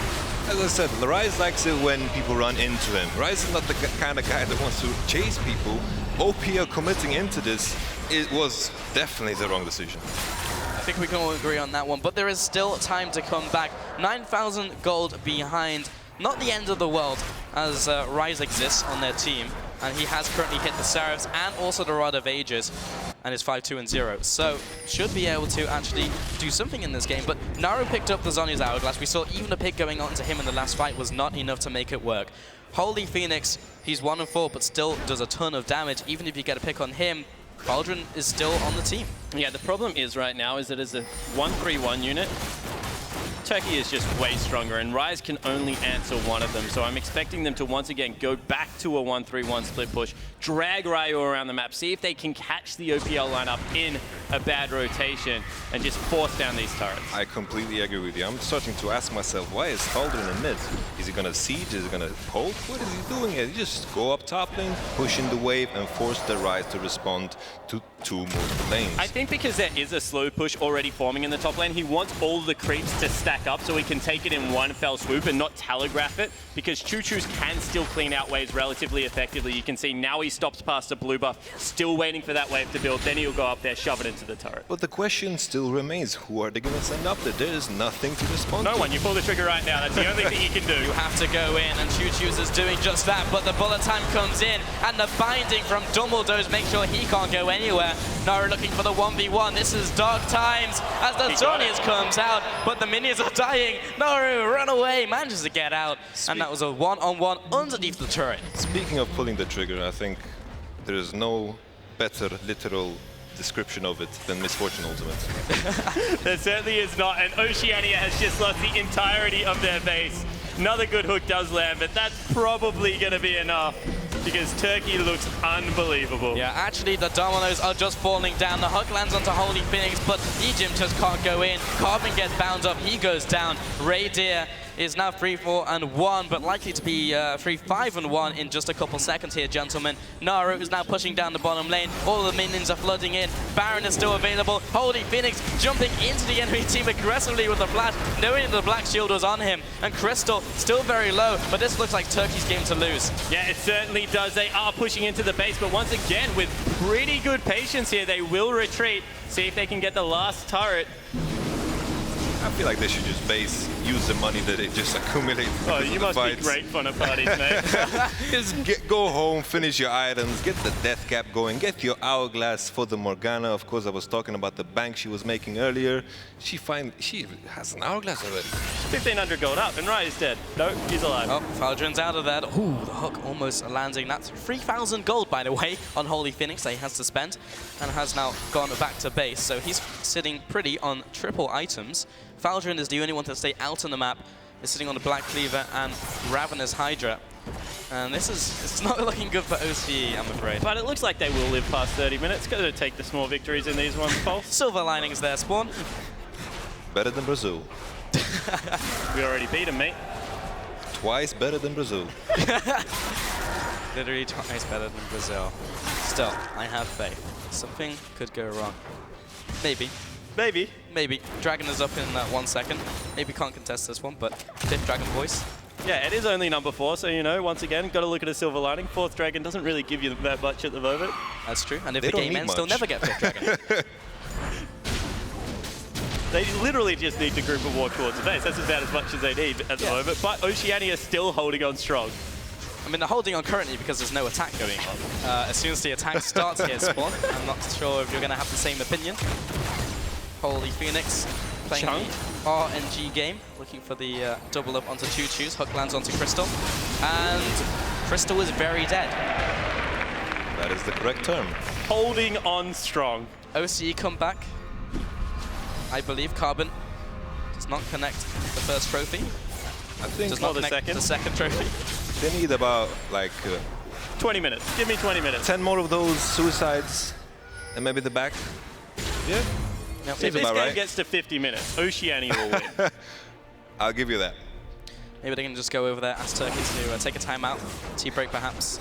As I said, Rise likes it when people run into him. Rise is not the kind of guy that wants to chase people. OPL committing into this, it was definitely the wrong decision. I think we can all agree on that one, but there is still time to come back. 9,000 gold behind. Not the end of the world, as Rise exists on their team, and he has currently hit the Seraphs and also the Rod of Ages, and is 5-2-0. So should be able to actually do something in this game. But Naru picked up the Zhonya's Hourglass. We saw even the pick going on to him in the last fight was not enough to make it work. Holy Phoenix, he's 1-4, but still does a ton of damage. Even if you get a pick on him, Faldrin is still on the team. Yeah, the problem is right now is that as a 1-3-1 unit, Turkey is just way stronger, and Rise can only answer one of them. So I'm expecting them to once again go back to a 1-3-1 split push, drag Ryu around the map, see if they can catch the OPL lineup in a bad rotation, and just force down these turrets. I completely agree with you. I'm starting to ask myself, why is Faldrin in mid? Is he going to siege? Is he going to hold? What is he doing here? He just go up top lane, push in the wave, and force the Rise to respond to two more lanes. I think because there is a slow push already forming in the top lane, he wants all the creeps to stack up so he can take it in one fell swoop and not telegraph it, because Choo Choo's can still clean out waves relatively effectively. You can see now he stops past the blue buff, still waiting for that wave to build, then he'll go up there, shove it into the turret. But the question still remains, who are they going to send up there? There is nothing to respond to. No one, you pull the trigger right now, that's the only thing you can do. You have to go in, and Choo Choo's is doing just that, but the bullet time comes in, and the binding from Dumbledore's makes sure he can't go anywhere. Naru looking for the 1v1. This is dark times as the Zhonya's comes out, but the minions are dying. Naru, run away, manages to get out, and that was a one-on-one underneath the turret. Speaking of pulling the trigger, I think there is no better literal description of it than Misfortune Ultimate. There certainly is not, and Oceania has just lost the entirety of their base. Another good hook does land, but that's probably going to be enough, because Turkey looks unbelievable. Yeah, actually the dominoes are just falling down. The hook lands onto Holy Phoenix, but Egypt just can't go in. Carbon gets bound up, he goes down. Raydeer is now 3-4-1, but likely to be 3-5-1 in just a couple seconds here, gentlemen. Naru is now pushing down the bottom lane. All the minions are flooding in. Baron is still available. Holy Phoenix jumping into the enemy team aggressively with the flash, knowing the black shield was on him. And Crystal still very low, but this looks like Turkey's game to lose. Yeah, it certainly does. They are pushing into the base, but once again, with pretty good patience here, they will retreat. See if they can get the last turret. I feel like they should just use the money that they just accumulate. Oh, you must be great fun of parties, mate. Just go home, finish your items, get the death cap going, get your hourglass for the Morgana. Of course, I was talking about the bank she was making earlier. She has an hourglass already. 1,500 gold up, and Ryu is dead. No, he's alive. Oh, Faldrin's out of there. Ooh, the hook almost landing. That's 3,000 gold, by the way, on Holy Phoenix that he has to spend, and has now gone back to base. So he's sitting pretty on triple items. Faldrin is the only one to stay out on the map. Is sitting on the Black Cleaver and Ravenous Hydra. And it's not looking good for OCE, I'm afraid. But it looks like they will live past 30 minutes. Got to take the small victories in these ones, Paul. Silver linings there, Spawn. Better than Brazil. We already beat him, mate. Twice better than Brazil. Literally twice better than Brazil. Still, I have faith. Something could go wrong. Maybe. Maybe. Maybe. Dragon is up in 1 second. Maybe can't contest this one, but 5th Dragon voice. Yeah, it is only number 4, so, you know, once again, got to look at a silver lining. 4th Dragon doesn't really give you that much at the moment. That's true. And if the game ends, they'll never get 5th Dragon. They literally just need to group of war towards the base. That's about as much as they need at the moment. But Oceania is still holding on strong. I mean, they're holding on currently because there's no attack going on. As soon as the attack starts here, Spawn, I'm not sure if you're going to have the same opinion. Holy Phoenix playing the RNG game, looking for the double up onto Choo-Choo's. Hook lands onto Crystal. And Crystal is very dead. That is the correct term. Holding on strong. OCE come back. I believe Carbon does not connect the first trophy. I think Does not the connect second. the second trophy. they need about like 20 minutes. Give me 20 minutes. 10 more of those suicides, and maybe the back. Yeah. Yep. If Seems this about game right. gets to 50 minutes, Oceania will win. I'll give you that. Maybe they can just go over there, ask Turkey to take a timeout. Tea break perhaps.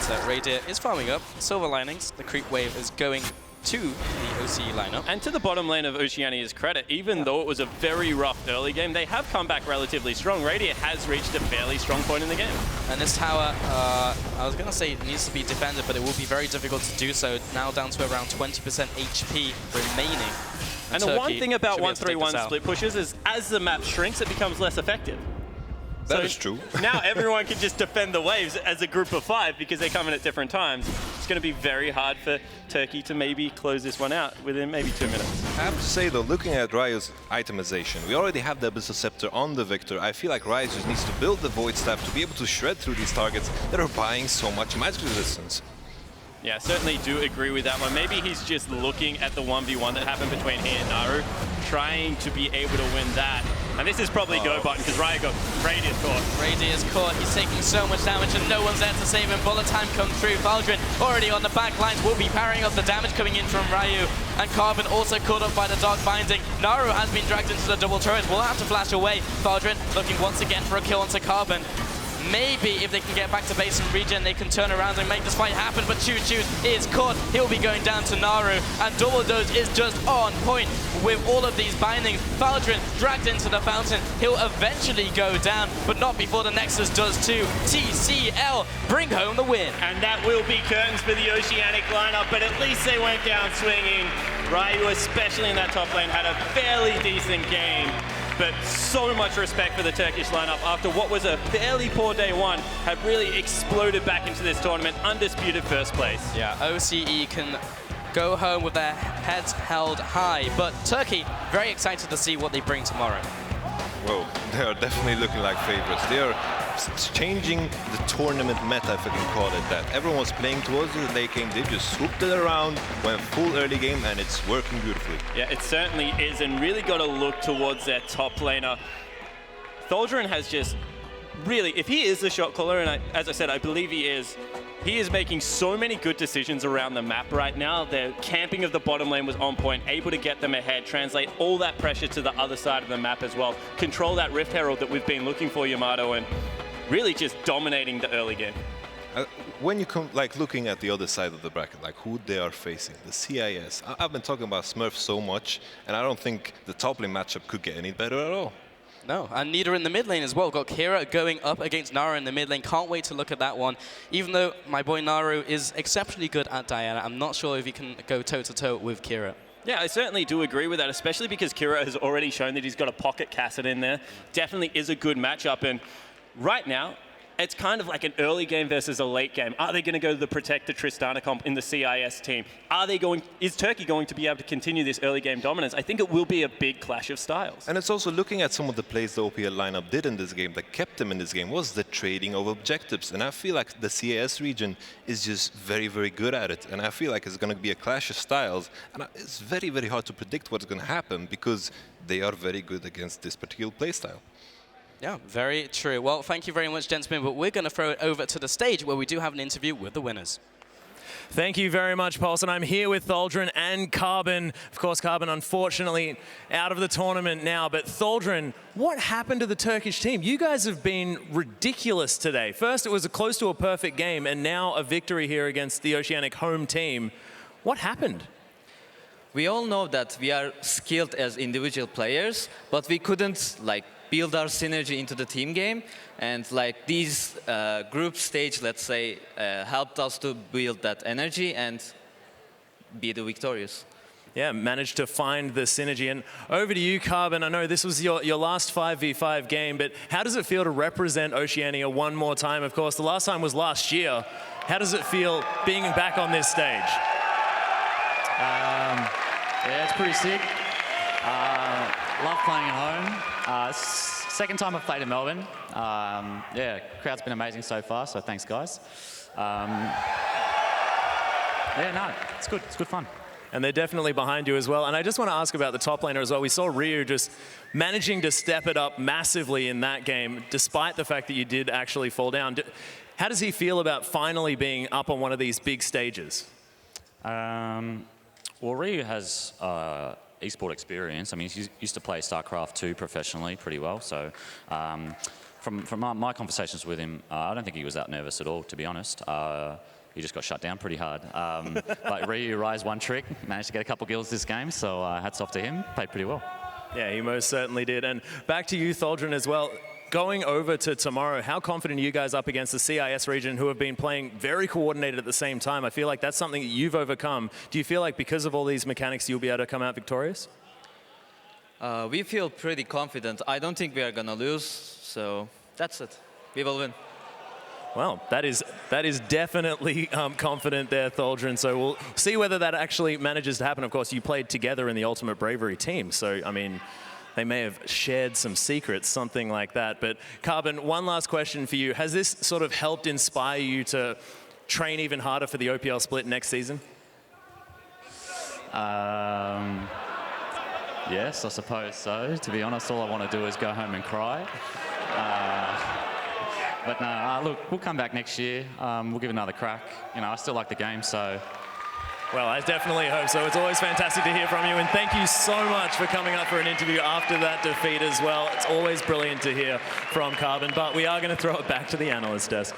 But Radiant is farming up. Silver Linings, the creep wave is going to the OCE lineup. And to the bottom lane of Oceania's credit, even though it was a very rough early game, they have come back relatively strong. Radiant has reached a fairly strong point in the game. And this tower, I was going to say it needs to be defended, but it will be very difficult to do so. Now down to around 20% HP remaining. And the one Turkey thing about should be able to take 1-3-1 this out. split pushes is as the map shrinks, it becomes less effective. That is true. Now everyone can just defend the waves as a group of 5 because they come in at different times. It's going to be very hard for Turkey to maybe close this one out within maybe 2 minutes. I have to say though, looking at Ryo's itemization, we already have the Abyssal Scepter on the Victor. I feel like Ryo just needs to build the Void Staff to be able to shred through these targets that are buying so much magic resistance. Yeah, certainly do agree with that one. Maybe he's just looking at the 1v1 that happened between he and Naru, trying to be able to win that. And this is probably go button because Ryo got Radiant caught. Radiant is caught. He's taking so much damage and no one's there to save him. Bullet time comes through. Valdrin already on the back lines will be parrying up the damage coming in from Ryu. And Carbon also caught up by the Dark Binding. Naru has been dragged into the double turret. Will have to flash away. Valdrin looking once again for a kill onto Carbon. Maybe if they can get back to base and regen, they can turn around and make this fight happen. But Choo-Choo is caught. He'll be going down to Naru. And Double Dose is just on point with all of these bindings. Valdrin dragged into the fountain. He'll eventually go down, but not before the Nexus does too. TCL bring home the win. And that will be curtains for the Oceanic lineup, but at least they went down swinging. Ryu, especially in that top lane, had a fairly decent game. But so much respect for the Turkish lineup after what was a fairly poor day one, have really exploded back into this tournament, undisputed first place. Yeah, OCE can go home with their heads held high, but Turkey, very excited to see what they bring tomorrow. Well, they are definitely looking like favorites. They are changing the tournament meta, if I can call it that. Everyone was playing towards the late game. They just swooped it around, went full early game, and it's working beautifully. Yeah, it certainly is, and really got to look towards their top laner. Thaldrin has just really, if he is the shot caller, and as I said, I believe he is making so many good decisions around the map right now. The camping of the bottom lane was on point, able to get them ahead, translate all that pressure to the other side of the map as well, control that Rift Herald that we've been looking for, Yamato, and really just dominating the early game. When you come, like looking at the other side of the bracket, like who they are facing, the CIS. I've been talking about Smurf so much, and I don't think the top lane matchup could get any better at all. No, and neither in the mid lane as well. Got Kira going up against Naru in the mid lane. Can't wait to look at that one. Even though my boy Naru is exceptionally good at Diana, I'm not sure if he can go toe-to-toe with Kira. Yeah, I certainly do agree with that, especially because Kira has already shown that he's got a pocket Cassidy in there. Definitely is a good matchup, and right now, it's kind of like an early game versus a late game. Are they going to go to the Protector Tristana comp in the CIS team? Is Turkey going to be able to continue this early game dominance? I think it will be a big clash of styles. And it's also looking at some of the plays the OPL lineup did in this game that kept them in this game was the trading of objectives. And I feel like the CIS region is just very, very good at it. And I feel like it's going to be a clash of styles. And it's very, very hard to predict what's going to happen because they are very good against this particular playstyle. Yeah, very true. Well, thank you very much, gentlemen, but we're going to throw it over to the stage where we do have an interview with the winners. Thank you very much, Paulson. I'm here with Thaldrin and Carbon. Of course, Carbon, unfortunately, out of the tournament now. But Thaldrin, what happened to the Turkish team? You guys have been ridiculous today. First, it was close to a perfect game, and now a victory here against the Oceanic home team. What happened? We all know that we are skilled as individual players, but we couldn't build our synergy into the team game, and these group stage, let's say, helped us to build that energy and be the victorious. yeah, managed to find the synergy. And over to you, Carbon. I know this was your last 5v5 game, but how does it feel to represent Oceania one more time? Of course, the last time was last year. How does it feel being back on this stage? Yeah, it's pretty sick. Love playing at home. Second time I've played in Melbourne. Yeah, crowd's been amazing so far, so thanks, guys. Yeah, no, it's good. It's good fun. And they're definitely behind you as well. And I just want to ask about the top laner as well. We saw Ryu just managing to step it up massively in that game, despite the fact that you did actually fall down. How does he feel about finally being up on one of these big stages? Well, Ryu has esport experience. I mean, he used to play StarCraft 2 professionally pretty well. So from my conversations with him, I don't think he was that nervous at all, to be honest. He just got shut down pretty hard. But Ryu Rise one trick, managed to get a couple kills this game, so hats off to him. Played pretty well. Yeah, he most certainly did. And back to you, Tholdren, as well. Going over to tomorrow, how confident are you guys up against the CIS region who have been playing very coordinated at the same time? I feel like that's something that you've overcome. Do you feel like because of all these mechanics, you'll be able to come out victorious? We feel pretty confident. I don't think we are going to lose, so that's it. We will win. Well, that is definitely confident there, Tholdren. So we'll see whether that actually manages to happen. Of course, you played together in the Ultimate Bravery team, so, I mean, they may have shared some secrets, something like that. But Carbon, one last question for you. Has this sort of helped inspire you to train even harder for the OPL split next season? Yes, I suppose so. To be honest, all I want to do is go home and cry. But no, look, we'll come back next year. We'll give it another crack. You know, I still like the game, so. Well, I definitely hope so. It's always fantastic to hear from you, and thank you so much for coming up for an interview after that defeat as well. It's always brilliant to hear from Carbon, but we are going to throw it back to the analyst desk.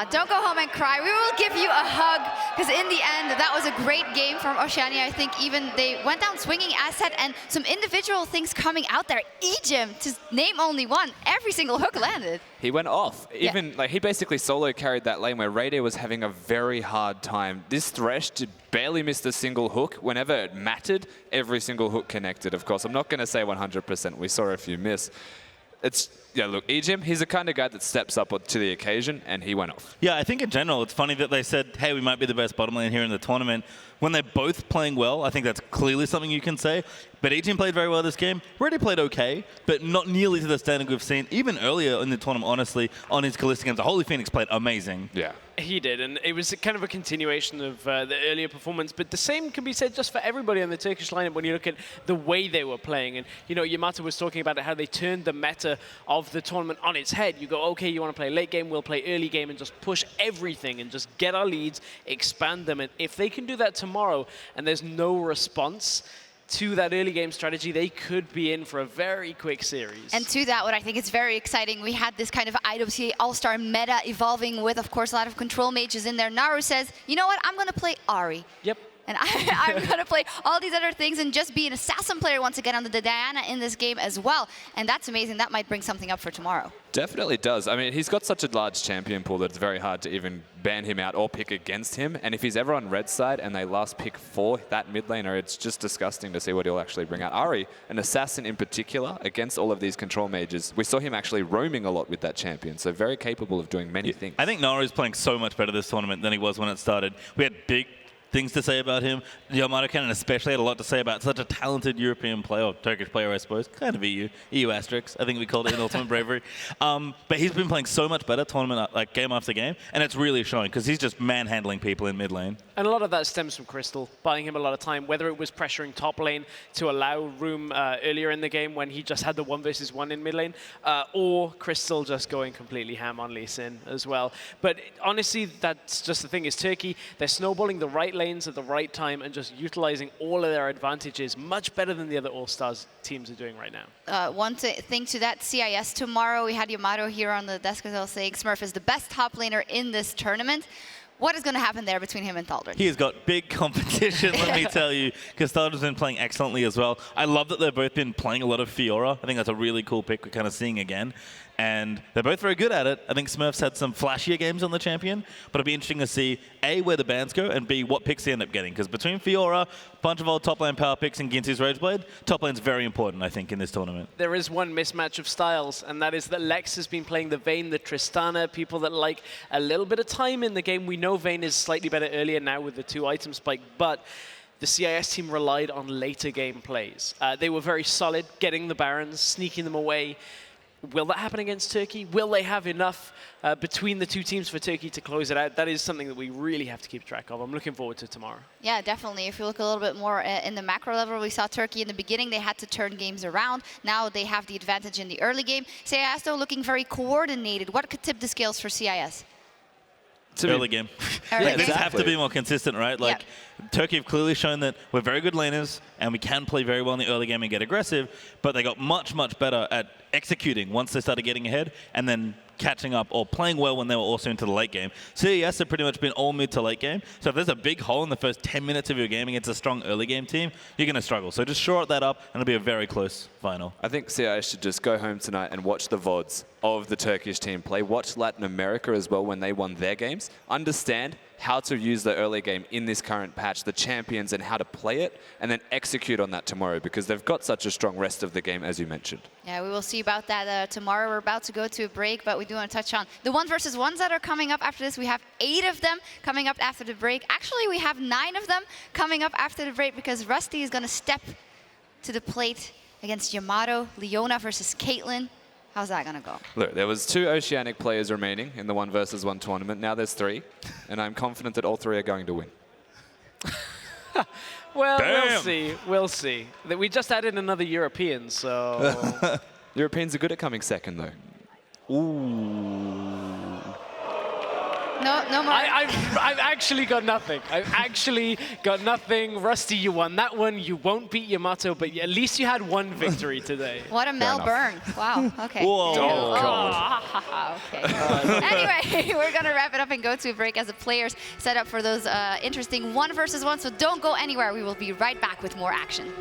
Don't go home and cry. We will give you a hug, because in the end, that was a great game from Oceania. I think even they went down swinging asset and some individual things coming out there. Ejim, to name only one, every single hook landed. He went off. Even like he basically solo carried that lane where Rayday was having a very hard time. This Thresh barely missed a single hook. Whenever it mattered, every single hook connected. Of course, I'm not going to say 100%. We saw a few miss. Yeah, look, Ejim, he's the kind of guy that steps up to the occasion, and he went off. Yeah, I think in general, it's funny that they said, hey, we might be the best bottom lane here in the tournament. When they're both playing well, I think that's clearly something you can say. But Ejim played very well this game. Reddy played okay, but not nearly to the standard we've seen. Even earlier in the tournament, honestly, on his Kalista games, the Holy Phoenix played amazing. Yeah. He did, and it was kind of a continuation of the earlier performance, but the same can be said just for everybody on the Turkish lineup when you look at the way they were playing. And, you know, Yamato was talking about how they turned the meta of the tournament on its head. You go, okay, you want to play late game, we'll play early game and just push everything and just get our leads, expand them. And if they can do that tomorrow and there's no response to that early game strategy, they could be in for a very quick series. And to that, what I think is very exciting, we had this kind of IWCA All-Star meta evolving with, of course, a lot of control mages in there. Naru says, you know what, I'm going to play Ahri. Yep. And I'm going to play all these other things and just be an assassin player once again under the Diana in this game as well. And that's amazing. That might bring something up for tomorrow. Definitely does. I mean, he's got such a large champion pool that it's very hard to even ban him out or pick against him. And if he's ever on red side and they last pick for that mid laner, it's just disgusting to see what he'll actually bring out. Ahri, an assassin in particular, against all of these control mages. We saw him actually roaming a lot with that champion, so very capable of doing many things. I think Naru's playing so much better this tournament than he was when it started. We had big things to say about him. Yamato Cannon especially had a lot to say about such a talented European player, or Turkish player, I suppose. Kind of EU asterisk, I think we called it in Ultimate Bravery. But he's been playing so much better tournament, like game after game, and it's really showing because he's just manhandling people in mid lane. And a lot of that stems from Crystal, buying him a lot of time, whether it was pressuring top lane to allow room earlier in the game when he just had the 1 versus 1 in mid lane, or Crystal just going completely ham on Lee Sin as well. But honestly, that's just the thing, is Turkey, they're snowballing the right lanes at the right time and just utilizing all of their advantages much better than the other All-Stars teams are doing right now. One thing to that, CIS tomorrow, we had Yamato here on the desk as well saying Smurf is the best top laner in this tournament. What is going to happen there between him and Tholdren? He has got big competition, let me tell you, because Tholdren's been playing excellently as well. I love that they've both been playing a lot of Fiora. I think that's a really cool pick we're kind of seeing again. And they're both very good at it. I think Smurfs had some flashier games on the champion, but it'll be interesting to see, A, where the bans go, and B, what picks they end up getting. Because between Fiora, a bunch of old top lane power picks, and Ginty's Rageblade, top lane's very important, I think, in this tournament. There is one mismatch of styles, and that is that Lex has been playing the Vayne, the Tristana, people that like a little bit of time in the game. We know Vayne is slightly better earlier now with the 2-item spike, but the CIS team relied on later game plays. They were very solid, getting the Barons, sneaking them away. Will that happen against Turkey? Will they have enough between the two teams for Turkey to close it out? That is something that we really have to keep track of. I'm looking forward to tomorrow. Yeah, definitely. If you look a little bit more in the macro level, we saw Turkey in the beginning. They had to turn games around. Now they have the advantage in the early game. CIS, though, looking very coordinated. What could tip the scales for CIS? Early game. Early They game. have to be more consistent, right? Like, Turkey have clearly shown that we're very good laners and we can play very well in the early game and get aggressive, but they got much, much better at executing once they started getting ahead and then catching up or playing well when they were also into the late game. CES have pretty much been all mid to late game, so if there's a big hole in the first 10 minutes of your game against a strong early game team, you're going to struggle. So just short that up and it'll be a very close final. I think CIS should just go home tonight and watch the VODs of the Turkish team play. Watch Latin America as well when they won their games. Understand how to use the early game in this current patch, the champions, and how to play it, and then execute on that tomorrow because they've got such a strong rest of the game, as you mentioned. Yeah, we will see about that tomorrow. We're about to go to a break, but we do want to touch on the 1v1s that are coming up after this. We have 8 of them coming up after the break. Actually, we have 9 of them coming up after the break because Rusty is going to step to the plate against Yamato, Leona versus Caitlyn. How's that going to go? Look, there was 2 Oceanic players remaining in the 1v1 tournament. Now there's 3, and I'm confident that all 3 are going to win. Well, Damn. we'll see. We'll see. We just added another European, so... Europeans are good at coming second, though. No more. I've actually got nothing. I've actually got nothing. Rusty, you won that one. You won't beat Yamato, but at least you had one victory today. What a Melbourne. Wow, okay. Whoa. Oh, God. Okay. Anyway, we're going to wrap it up and go to a break as the players set up for those interesting 1v1s. So don't go anywhere. We will be right back with more action.